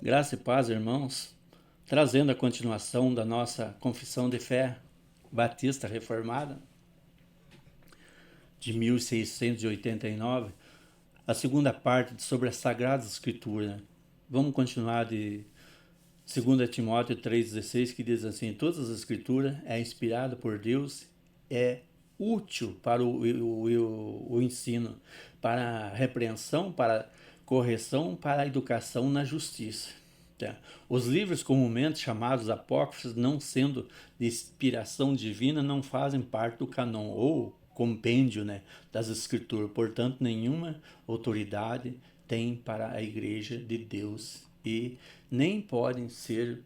Graça e paz, irmãos, trazendo a continuação da nossa confissão de fé batista reformada de 1689, a segunda parte sobre as Sagradas Escrituras. Vamos continuar de 2 Timóteo 3,16, que diz assim: todas as Escrituras é inspirada por Deus, é útil para o ensino, para a repreensão, para a correção, para a educação na justiça. Tá? Os livros comumente chamados apócrifos, não sendo de inspiração divina, não fazem parte do canon ou compêndio, né, das escrituras. Portanto, nenhuma autoridade tem para a igreja de Deus e nem podem ser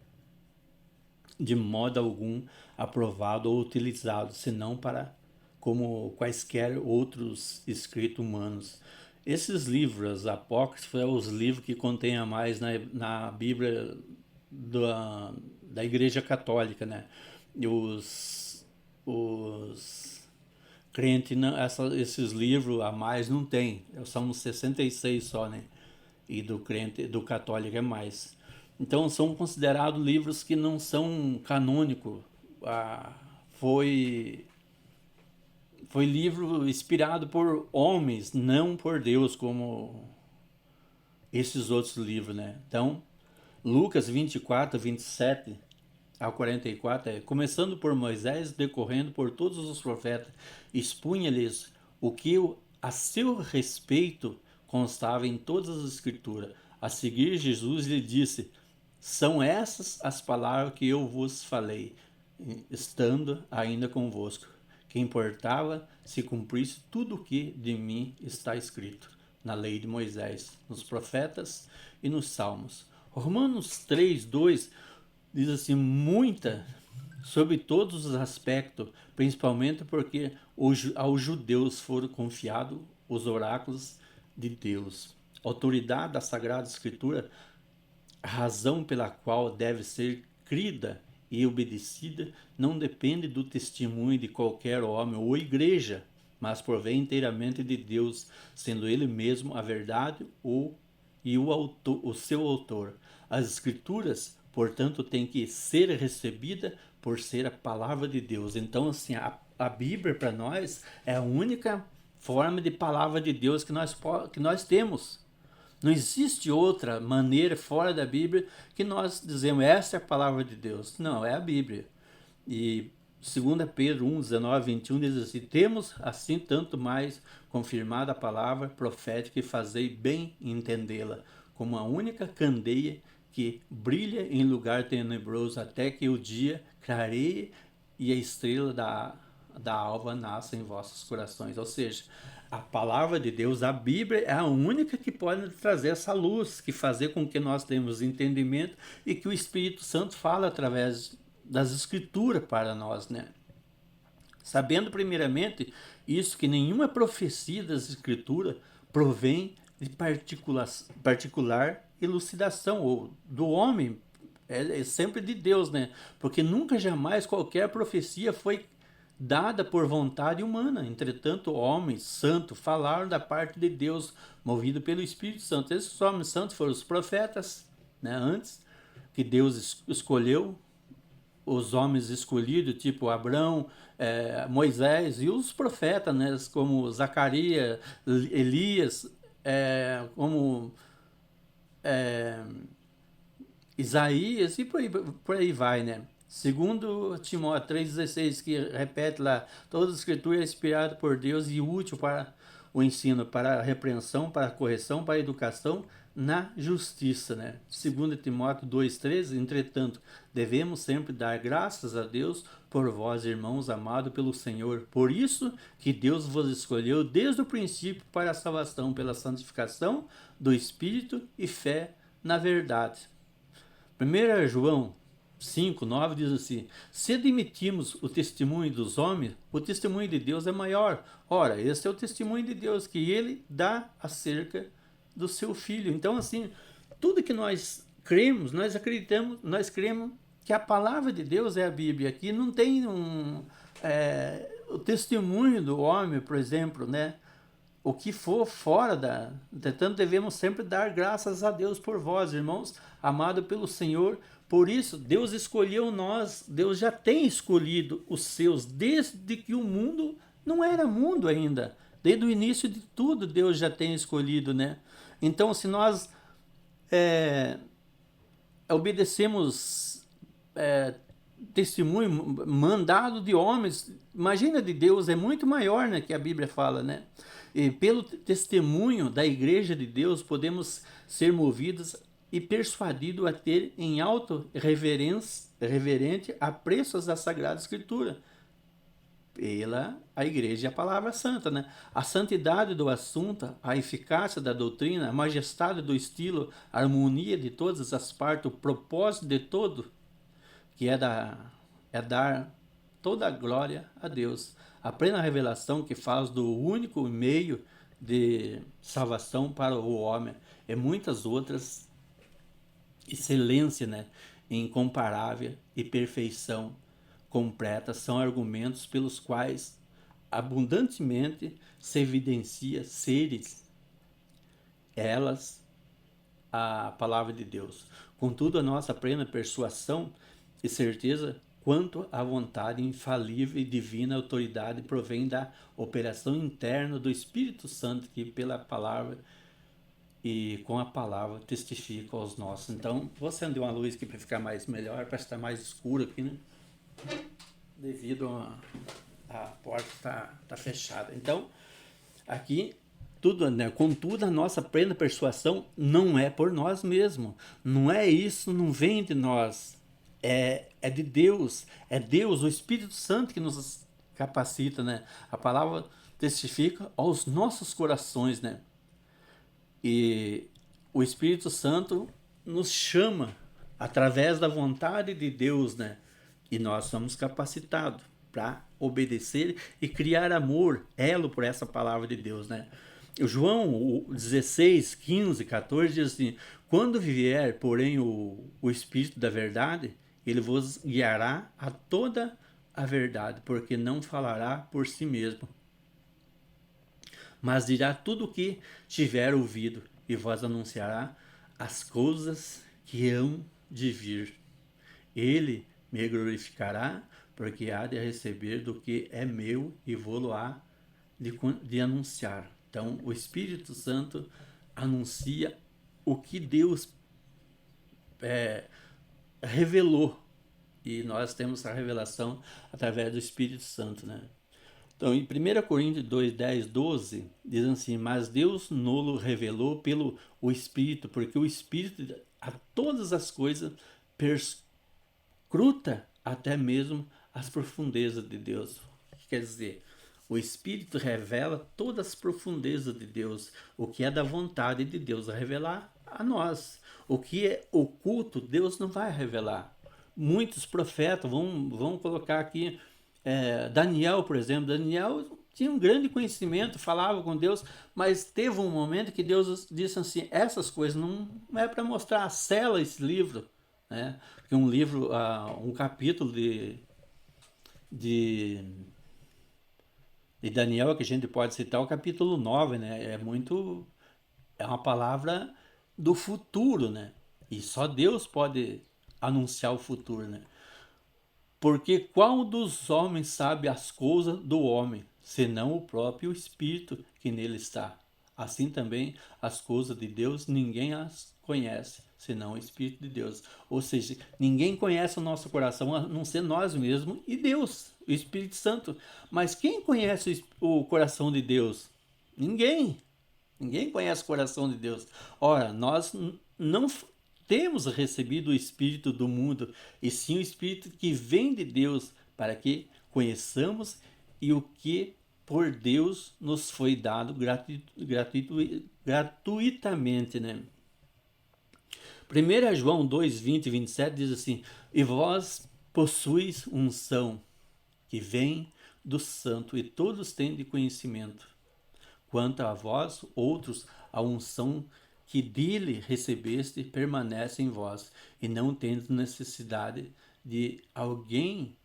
de modo algum aprovado ou utilizado, senão para como quaisquer outros escritos humanos. Esses livros apócrifos são os livros que contêm a mais na Bíblia da Igreja Católica, né? E os crentes, esses livros a mais não tem, são 66 só, né? E do crente, do católico é mais. Então são considerados livros que não são canônicos. Ah, foi foi livro inspirado por homens, não por Deus, como esses outros livros, né? Então, Lucas 24, 27 ao 44 é: começando por Moisés, decorrendo por todos os profetas, expunha-lhes o que a seu respeito constava em todas as escrituras. A seguir, Jesus lhe disse: são essas as palavras que eu vos falei, estando ainda convosco, que importava se cumprisse tudo o que de mim está escrito na lei de Moisés, nos profetas e nos salmos. Romanos 3, 2 diz assim, muita, sobre todos os aspectos, principalmente porque aos judeus foram confiados os oráculos de Deus. A autoridade da Sagrada Escritura, a razão pela qual deve ser crida e obedecida, não depende do testemunho de qualquer homem ou igreja, mas provém inteiramente de Deus, sendo Ele mesmo a verdade e o seu autor. As Escrituras, portanto, têm que ser recebida por ser a palavra de Deus. Então, assim, a Bíblia para nós é a única forma de palavra de Deus que nós temos. Não existe outra maneira fora da Bíblia que nós dizemos, essa é a palavra de Deus. Não, é a Bíblia. E 2 Pedro 1, 19, 21 diz assim: temos assim tanto mais confirmada a palavra profética e fazei bem entendê-la, como a única candeia que brilha em lugar tenebroso até que o dia clareie e a estrela da alva nasça em vossos corações. Ou seja, a palavra de Deus, a Bíblia, é a única que pode trazer essa luz, que fazer com que nós tenhamos entendimento e que o Espírito Santo fala através das Escrituras para nós, né? Sabendo primeiramente isso, que nenhuma profecia das Escrituras provém de particular elucidação ou do homem, é sempre de Deus, né? Porque nunca jamais qualquer profecia foi dada por vontade humana. Entretanto, homens santos falaram da parte de Deus, movido pelo Espírito Santo. Esses homens santos foram os profetas, né? Antes que Deus escolheu os homens escolhidos, tipo Abraão, Moisés e os profetas, né, como Zacarias, Elias, como é, Isaías e por aí vai, né? Segundo Timóteo 3,16, que repete lá, toda a escritura é inspirada por Deus e útil para o ensino, para a repreensão, para a correção, para a educação na justiça, né? Segundo Timóteo 2,13, entretanto, devemos sempre dar graças a Deus por vós, irmãos amados pelo Senhor. Por isso que Deus vos escolheu desde o princípio para a salvação, pela santificação do Espírito e fé na verdade. 1 João 5, 9 diz assim: se admitimos o testemunho dos homens, o testemunho de Deus é maior. Ora, esse é o testemunho de Deus que ele dá acerca do seu Filho. Então, assim, tudo que nós cremos, nós acreditamos, nós cremos que a palavra de Deus é a Bíblia. Aqui não tem o testemunho do homem, por exemplo, né? o que for fora Entretanto, devemos sempre dar graças a Deus por vós, irmãos, amados pelo Senhor. Por isso, Deus escolheu nós, Deus já tem escolhido os seus, desde que o mundo não era mundo ainda. Desde o início de tudo, Deus já tem escolhido, né? Então, se nós obedecemos testemunho, mandado de homens, imagina de Deus, é muito maior, né, que a Bíblia fala, né? E pelo testemunho da igreja de Deus, podemos ser movidos e persuadidos a ter em alto reverente apreço da Sagrada Escritura, pela a igreja e a palavra santa, né? A santidade do assunto, a eficácia da doutrina, a majestade do estilo, a harmonia de todas as partes, o propósito de todo, que é dar toda a glória a Deus. A plena revelação que faz do único meio de salvação para o homem e muitas outras excelência, né, incomparável e perfeição completa são argumentos pelos quais abundantemente se evidencia seres elas a palavra de Deus. Contudo, a nossa plena persuasão e certeza quanto à vontade infalível e divina autoridade provém da operação interna do Espírito Santo, que pela palavra e com a palavra testifica aos nossos. Então, vou acender uma luz aqui para ficar mais melhor, para estar mais escuro aqui, né? Devido a porta tá fechada. Então, aqui tudo, né? Contudo, a nossa plena persuasão não é por nós mesmos. Não é isso, não vem de nós. É de Deus. É Deus, o Espírito Santo que nos capacita, né? A palavra testifica aos nossos corações, né? E o Espírito Santo nos chama através da vontade de Deus, né? E nós somos capacitados para obedecer e criar amor, elo por essa palavra de Deus, né? O João 16, 15, 14 diz assim: quando vier, porém, o Espírito da verdade, ele vos guiará a toda a verdade, porque não falará por si mesmo, mas dirá tudo o que tiver ouvido e vos anunciará as coisas que hão de vir. Ele me glorificará, porque há de receber do que é meu e vou-lo há de anunciar. Então, o Espírito Santo anuncia o que Deus revelou. E nós temos a revelação através do Espírito Santo, né? Então, em 1 Coríntios 2, 10, 12, diz assim: mas Deus nolo revelou pelo o Espírito, porque o Espírito a todas as coisas perscruta até mesmo as profundezas de Deus. Quer dizer, o Espírito revela todas as profundezas de Deus, o que é da vontade de Deus a revelar a nós. O que é oculto, Deus não vai revelar. Muitos profetas, vão colocar aqui, Daniel, por exemplo. Daniel tinha um grande conhecimento, falava com Deus, mas teve um momento que Deus disse assim: essas coisas não é para mostrar, sela esse livro, né? Porque um livro, um capítulo de Daniel, que a gente pode citar, o capítulo 9, né? É uma palavra do futuro, né? E só Deus pode anunciar o futuro, né? Porque qual dos homens sabe as coisas do homem, senão o próprio Espírito que nele está? Assim também as coisas de Deus ninguém as conhece, senão o Espírito de Deus. Ou seja, ninguém conhece o nosso coração a não ser nós mesmos e Deus, o Espírito Santo. Mas quem conhece o coração de Deus? Ninguém. Ninguém conhece o coração de Deus. Ora, nós não temos recebido o Espírito do mundo, e sim o Espírito que vem de Deus, para que conheçamos e o que por Deus nos foi dado gratuitamente, né? 1 João 2, 20 e 27 diz assim: e vós possuis unção que vem do Santo, e todos têm de conhecimento. Quanto a vós, outros, a unção que dele recebeste permanece em vós, e não tendes necessidade de alguém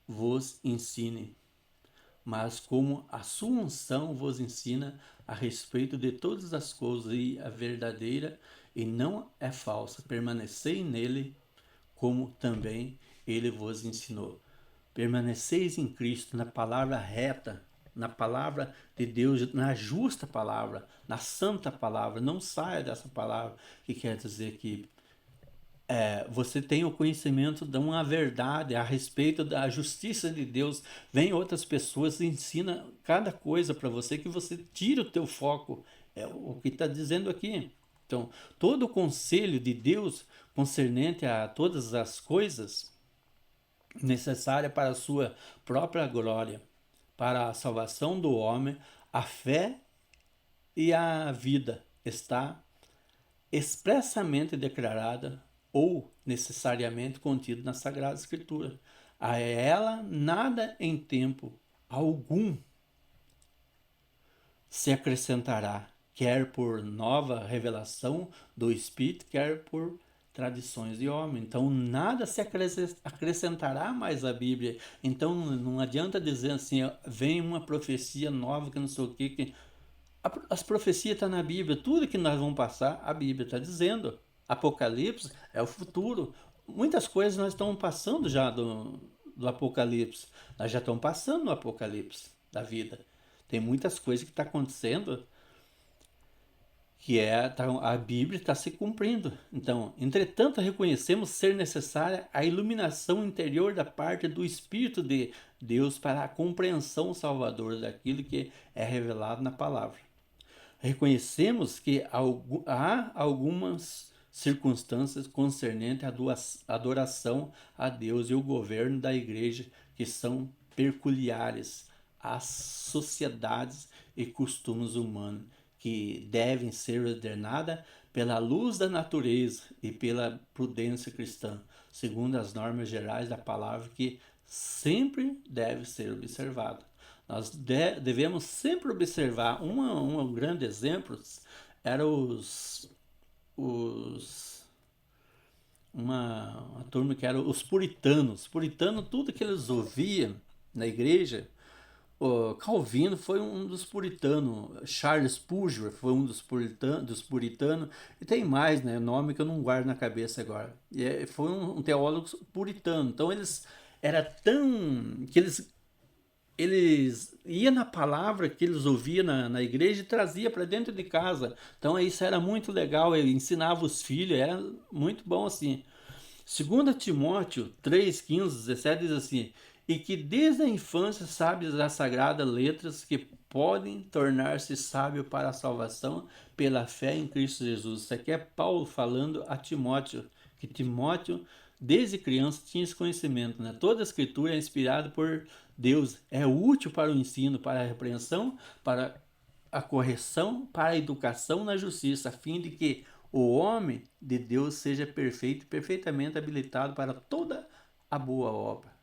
vos ensine. mas como a sua unção vos ensina a respeito de todas as coisas, e a verdadeira e não é falsa. Permanecei nele, como também ele vos ensinou. Permaneceis em Cristo, na palavra reta, na palavra de Deus, na justa palavra, na santa palavra. Não saia dessa palavra, que quer dizer que você tem o conhecimento de uma verdade a respeito da justiça de Deus. Vem outras pessoas e ensina cada coisa para você, que você tira o teu foco. É o que está dizendo aqui. Então, todo o conselho de Deus concernente a todas as coisas necessárias para a sua própria glória, para a salvação do homem, a fé e a vida, está expressamente declarada ou necessariamente contido na Sagrada Escritura. A ela nada em tempo algum se acrescentará, quer por nova revelação do Espírito, quer por tradições de homem. Então nada se acrescentará mais à Bíblia. Então não adianta dizer assim, vem uma profecia nova que não sei o que. As profecias estão na Bíblia, tudo que nós vamos passar, a Bíblia está dizendo. Apocalipse é o futuro. Muitas coisas nós estamos passando já do Apocalipse. Nós já estamos passando no Apocalipse da vida. Tem muitas coisas que estão acontecendo que a Bíblia está se cumprindo. Então, entretanto, reconhecemos ser necessária a iluminação interior da parte do Espírito de Deus para a compreensão salvadora daquilo que é revelado na palavra. Reconhecemos que há algumas circunstâncias concernentes à adoração a Deus e o governo da igreja que são peculiares às sociedades e costumes humanos, que devem ser ordenadas pela luz da natureza e pela prudência cristã, segundo as normas gerais da palavra, que sempre deve ser observada. Nós devemos sempre observar. Um grande exemplo era uma turma que era os puritanos. Puritanos, tudo que eles ouviam na igreja. O Calvino foi um dos puritanos, Charles Spurgeon foi um dos puritanos, e tem mais, né, nome que eu não guardo na cabeça agora. Foi um teólogo puritano. Então eles era tão que eles iam na palavra que eles ouviam na igreja e trazia para dentro de casa. Então isso era muito legal, ele ensinava os filhos, era muito bom assim. 2 Timóteo 3, 15, 17 diz assim: e que desde a infância sabes as sagradas letras, que podem tornar-se sábio para a salvação pela fé em Cristo Jesus. Isso aqui é Paulo falando a Timóteo, que Timóteo desde criança tinha esse conhecimento, né? Toda a escritura é inspirada por Deus, é útil para o ensino, para a repreensão, para a correção, para a educação na justiça, a fim de que o homem de Deus seja perfeito e perfeitamente habilitado para toda a boa obra.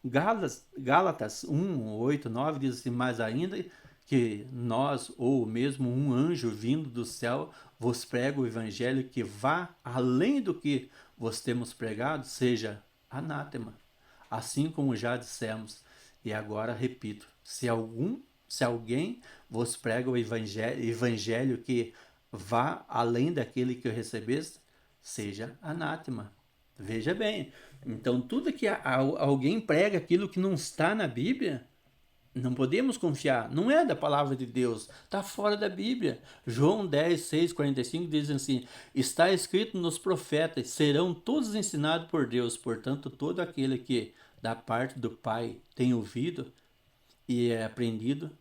Gálatas 1, 8, 9 diz assim: mas ainda que nós, ou mesmo um anjo vindo do céu, vos prega o evangelho que vá além do que vos temos pregado, seja anátema. Assim como já dissemos, e agora repito: se alguém vos prega o evangelho que vá além daquele que recebeste, seja anátema. Veja bem, então tudo que alguém prega aquilo que não está na Bíblia, não podemos confiar, não é da palavra de Deus, está fora da Bíblia. João 10, 6, 45 diz assim: está escrito nos profetas, serão todos ensinados por Deus, portanto todo aquele que da parte do Pai tem ouvido e é aprendido,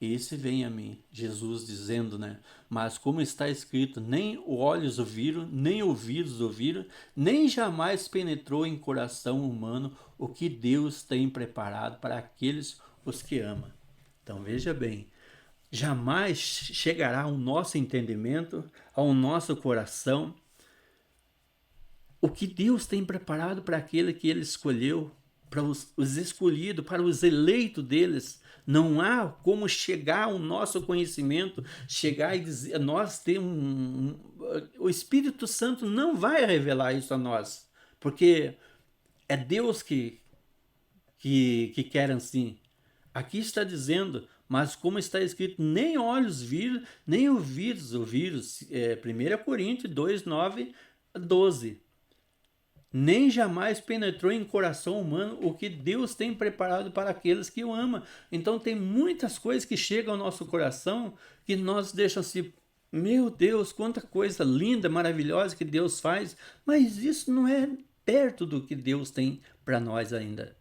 esse vem a mim. Jesus dizendo, né? Mas como está escrito, nem olhos ouviram, nem ouvidos ouviram, nem jamais penetrou em coração humano o que Deus tem preparado para aqueles os que ama. Então veja bem, jamais chegará ao nosso entendimento, ao nosso coração, o que Deus tem preparado para aquele que Ele escolheu, para os escolhidos, para os eleitos deles. Não há como chegar ao nosso conhecimento, chegar e dizer, nós temos o Espírito Santo não vai revelar isso a nós, porque é Deus que quer assim. Aqui está dizendo, mas como está escrito, nem olhos viram, nem ouvidos ouviram. 1 Coríntios 2, 9 a 12. Nem jamais penetrou em coração humano o que Deus tem preparado para aqueles que o amam. Então tem muitas coisas que chegam ao nosso coração que nós deixam assim, meu Deus, quanta coisa linda, maravilhosa que Deus faz, mas isso não é perto do que Deus tem para nós ainda.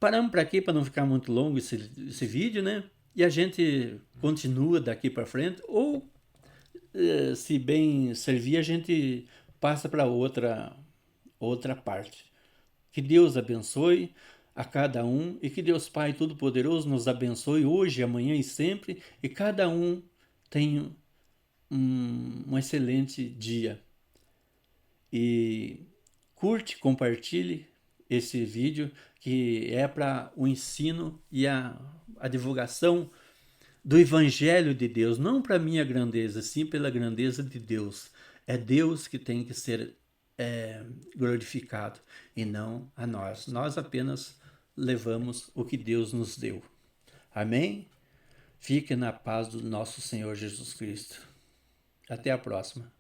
Paramos para aqui para não ficar muito longo esse vídeo, né? E a gente continua daqui para frente, ou se bem servir, a gente passa para outra parte. Que Deus abençoe a cada um e que Deus Pai Todo-Poderoso nos abençoe hoje, amanhã e sempre, e cada um tenha um excelente dia. E curte, compartilhe esse vídeo que é para o ensino e a divulgação do Evangelho de Deus, não para minha grandeza, sim pela grandeza de Deus. É Deus que tem que ser glorificado e não a nós. Nós apenas levamos o que Deus nos deu. Amém? Fique na paz do nosso Senhor Jesus Cristo. Até a próxima.